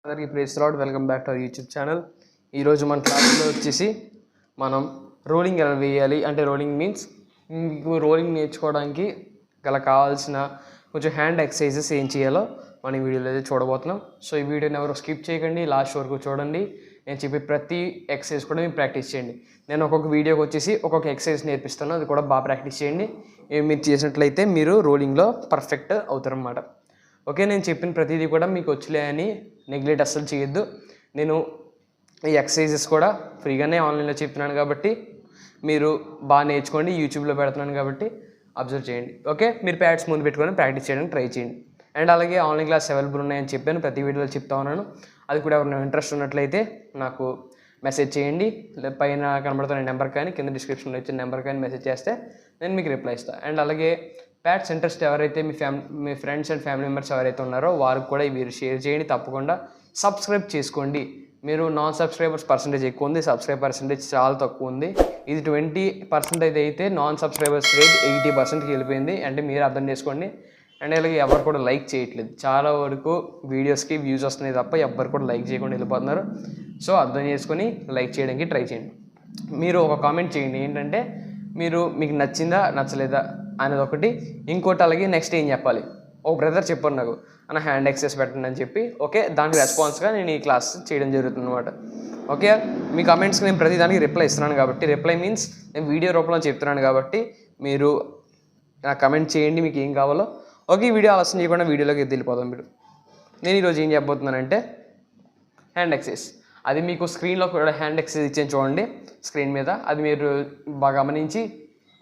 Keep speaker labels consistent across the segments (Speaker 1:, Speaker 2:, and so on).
Speaker 1: అందరికీ praise lord. Welcome back to our YouTube channel. ఈరోజు మన క్లాస్లో వచ్చేసి మనం రోలింగ్ ఎలా వేయాలి అంటే రోలింగ్ మీన్స్ మీకు రోలింగ్ నేర్చుకోవడానికి కావాల్సిన కొంచెం హ్యాండ్ ఎక్సర్సైజెస్ ఏం చేయాలో మనం ఈ వీడియోలో అయితే చూడబోతున్నాం. సో ఈ వీడియోని ఎవరు స్కిప్ చేయకండి, లాస్ట్ వరకు చూడండి. నేను చెప్పే ప్రతి ఎక్సర్సైజ్ కూడా మీరు ప్రాక్టీస్ చేయండి. నేను ఒక్కొక్క వీడియోకి వచ్చేసి ఒక్కొక్క ఎక్సర్సైజ్ నేర్పిస్తాను, అది కూడా బాగా ప్రాక్టీస్ చేయండి. మీరు చేసినట్లయితే మీరు రోలింగ్లో పర్ఫెక్ట్ అవుతారన్నమాట. ఓకే, నేను చెప్పిన ప్రతిదీ కూడా మీకు వచ్చలే అని నెగ్లెక్ట్ అస్సలు చేయొద్దు. నేను ఈ ఎక్సర్సైజెస్ కూడా ఫ్రీగానే ఆన్లైన్లో చెప్తున్నాను కాబట్టి మీరు బాగా నేర్చుకోండి. యూట్యూబ్లో పెడుతున్నాను కాబట్టి అబ్జర్వ్ చేయండి. ఓకే, మీరు ప్యాడ్స్ ముందు పెట్టుకొని ప్రాక్టీస్ చేయడానికి ట్రై చేయండి. అండ్ అలాగే ఆన్లైన్ క్లాస్ అవైలబుల్ ఉన్నాయని చెప్పాను, ప్రతి వీడియోలో చెప్తా ఉన్నాను. అది కూడా ఎవరైనా ఇంట్రెస్ట్ ఉన్నట్లయితే నాకు మెసేజ్ చేయండి. పైన కనబడుతున్న నెంబర్ కానీ కింద డిస్క్రిప్షన్లో ఇచ్చిన నెంబర్ కానీ మెసేజ్ చేస్తే నేను మీకు రిప్లై ఇస్తాను. అండ్ అలాగే ప్యాడ్స్ ఇంట్రెస్ట్ ఎవరైతే మీ ఫ్రెండ్స్ అండ్ ఫ్యామిలీ మెంబర్స్ ఎవరైతే ఉన్నారో వారికి కూడా మీరు షేర్ చేయండి. తప్పకుండా సబ్స్క్రైబ్ చేసుకోండి. మీరు నాన్ సబ్స్క్రైబర్స్ పర్సంటేజ్ ఎక్కువ ఉంది, సబ్స్క్రైబ్ పర్సంటేజ్ చాలా తక్కువ ఉంది. ఇది 20% అయితే నాన్ సబ్స్క్రైబర్స్ రేట్ 80%కి వెళ్ళిపోయింది. అంటే మీరు అర్థం చేసుకోండి. అండ్ అలాగే ఎవరు కూడా లైక్ చేయట్లేదు. చాలా వరకు వీడియోస్కి వ్యూస్ వస్తున్నాయి తప్ప ఎవరు కూడా లైక్ చేయకుండా వెళ్ళిపోతున్నారు. సో అర్థం చేసుకొని లైక్ చేయడానికి ట్రై చేయండి. మీరు ఒక కామెంట్ చేయండి, ఏంటంటే మీకు నచ్చిందా నచ్చలేదా అనేది ఒకటి. ఇంకోటి అలాగే నెక్స్ట్ ఏం చెప్పాలి. ఒక బ్రదర్ చెప్పారు నాకు, అన్న హ్యాండ్ ఎక్సర్సైజ్ పెట్టండి అని చెప్పి. ఓకే, దానికి రెస్పాన్స్గా నేను ఈ క్లాస్ చేయడం జరుగుతుంది అనమాట. ఓకే, మీ కామెంట్స్కి నేను ప్రతి దానికి రిప్లై ఇస్తున్నాను కాబట్టి, రిప్లై మీన్స్ నేను వీడియో రూపంలో చెప్తున్నాను కాబట్టి మీరు నాకు కమెంట్ చేయండి మీకు ఏం కావాలో. ఓకే, ఈ వీడియో ఆలస్యం చేయకుండా వీడియోలోకి వెళ్ళిపోదాం. నేను ఈరోజు ఏం చెప్పబోతున్నానంటే హ్యాండ్ ఎక్సర్సైజ్. అది మీకు స్క్రీన్లో కూడా హ్యాండ్ ఎక్సర్సైజ్ ఇచ్చాను చూడండి స్క్రీన్ మీద. అది మీరు బాగా గమనించి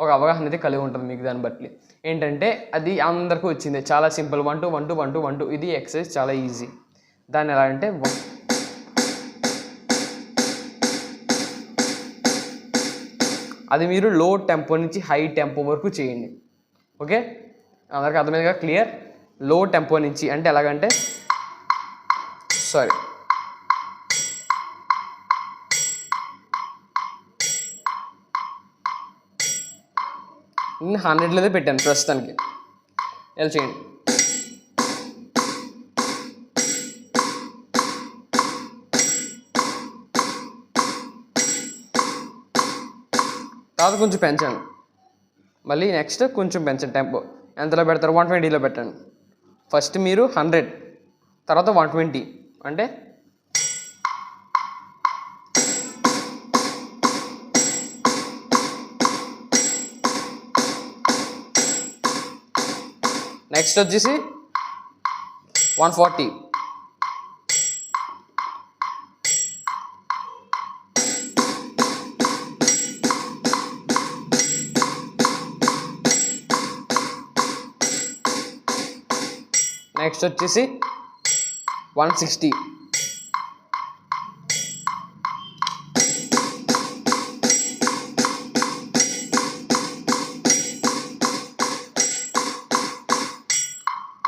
Speaker 1: ఒక అవగాహన అయితే కలిగి ఉంటుంది మీకు. దాన్ని బట్టి ఏంటంటే అది అందరికీ వచ్చింది, చాలా సింపుల్. 1 2 1 2 1 2 1 2 ఇది ఎక్సర్సైజ్ చాలా ఈజీ. దాన్ని ఎలా అంటే అది మీరు లో టెంపో నుంచి హై టెంపో వరకు చేయండి. ఓకే, అందరికీ అర్థమైందిగా? క్లియర్. లో టెంపో నుంచి అంటే ఎలాగంటే 100లోనే పెట్టాను ప్రస్తుతానికి. ఎలా చేయండి. తర్వాత కొంచెం పెంచండి, మళ్ళీ నెక్స్ట్ కొంచెం పెంచండి. టెంపో ఎంతలో పెడతారు? 120లో పెట్టండి. ఫస్ట్ మీరు 100, తర్వాత 120. అంటే నెక్స్ట్ వచ్చేసి 140. నెక్స్ట్ వచ్చేసి 160.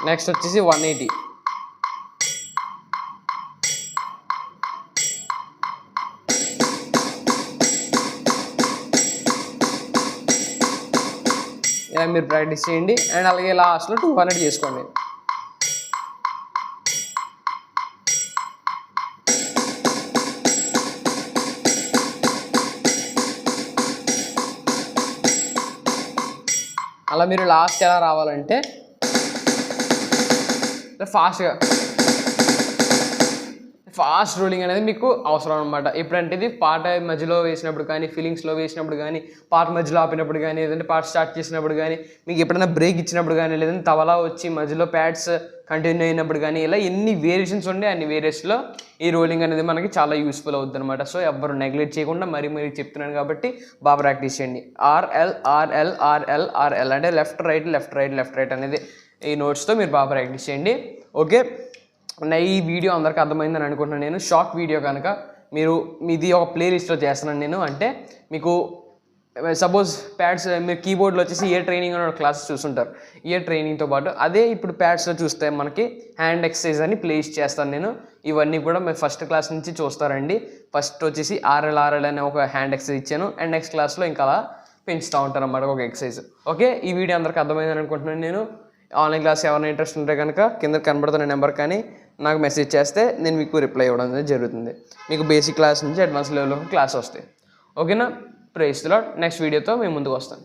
Speaker 1: నెక్స్ట్ వచ్చేసి 180. ఇలా మీరు ప్రాక్టీస్ చేయండి. అండ్ అలాగే లాస్ట్లో 200 చేసుకోండి. అలా మీరు లాస్ట్ ఎలా రావాలంటే ఫాస్ట్ రోలింగ్ అనేది మీకు అవసరం అనమాట. ఎప్పుడంటే ఇది పాట మధ్యలో వేసినప్పుడు కానీ, ఫీలింగ్స్లో వేసినప్పుడు కానీ, పాట మధ్యలో ఆపినప్పుడు కానీ, లేదంటే పాట స్టార్ట్ చేసినప్పుడు కానీ, మీకు ఎప్పుడైనా బ్రేక్ ఇచ్చినప్పుడు కానీ, లేదంటే తబలా వచ్చి మధ్యలో ప్యాడ్స్ కంటిన్యూ అయినప్పుడు కానీ, ఇలా ఎన్ని వేరియేషన్స్ ఉండే అన్ని వేరియేషన్లో ఈ రోలింగ్ అనేది మనకి చాలా యూస్ఫుల్ అవుతుంది అనమాట. సో ఎవ్వరు నెగ్లెక్ట్ చేయకుండా మరీ చెప్తున్నాను కాబట్టి బాగా ప్రాక్టీస్ చేయండి. RL RL RL RL అంటే left right left right left right అనేది ఈ నోట్స్తో మీరు బాగా ప్రాక్టీస్ చేయండి. ఓకే, ఈ వీడియో అందరికీ అర్థమైందని అనుకుంటున్నాను నేను. షార్ట్ వీడియో కనుక మీది ఒక ప్లేలిస్ట్లో చేస్తున్నాను నేను. అంటే మీకు సపోజ్ ప్యాడ్స్ మీరు కీబోర్డ్లో వచ్చేసి ఇయర్ ట్రైనింగ్ అనే క్లాసెస్ చూస్తుంటారు. ఇయర్ ట్రైనింగ్తో పాటు అదే ఇప్పుడు ప్యాడ్స్లో చూస్తే మనకి హ్యాండ్ ఎక్సర్సైజ్ అని ప్లేస్ చేస్తాను నేను. ఇవన్నీ కూడా మీరు ఫస్ట్ క్లాస్ నుంచి చూస్తారండి. ఫస్ట్ వచ్చేసి RL అనే ఒక హ్యాండ్ ఎక్సర్సైజ్ ఇచ్చాను. అండ్ నెక్స్ట్ క్లాస్లో ఇంకా అలా పెంచుతూ ఉంటారు అన్నమాట ఒక ఎక్సర్సైజ్. ఓకే, ఈ వీడియో అందరికీ అర్థమైందని అనుకుంటున్నాను నేను. ఆన్లైన్ క్లాస్ ఎవరైనా ఇంట్రెస్ట్ ఉంటే కనుక కింద కనబడుతున్న నెంబర్ కానీ నాకు మెసేజ్ చేస్తే నేను మీకు రిప్లై ఇవ్వడం అనేది జరుగుతుంది. మీకు బేసిక్ క్లాస్ నుంచి అడ్వాన్స్ లెవెల్ క్లాస్ వస్తాయి. ఓకేనా? Praise the lord. నెక్స్ట్ వీడియోతో మేము ముందుకు వస్తాను.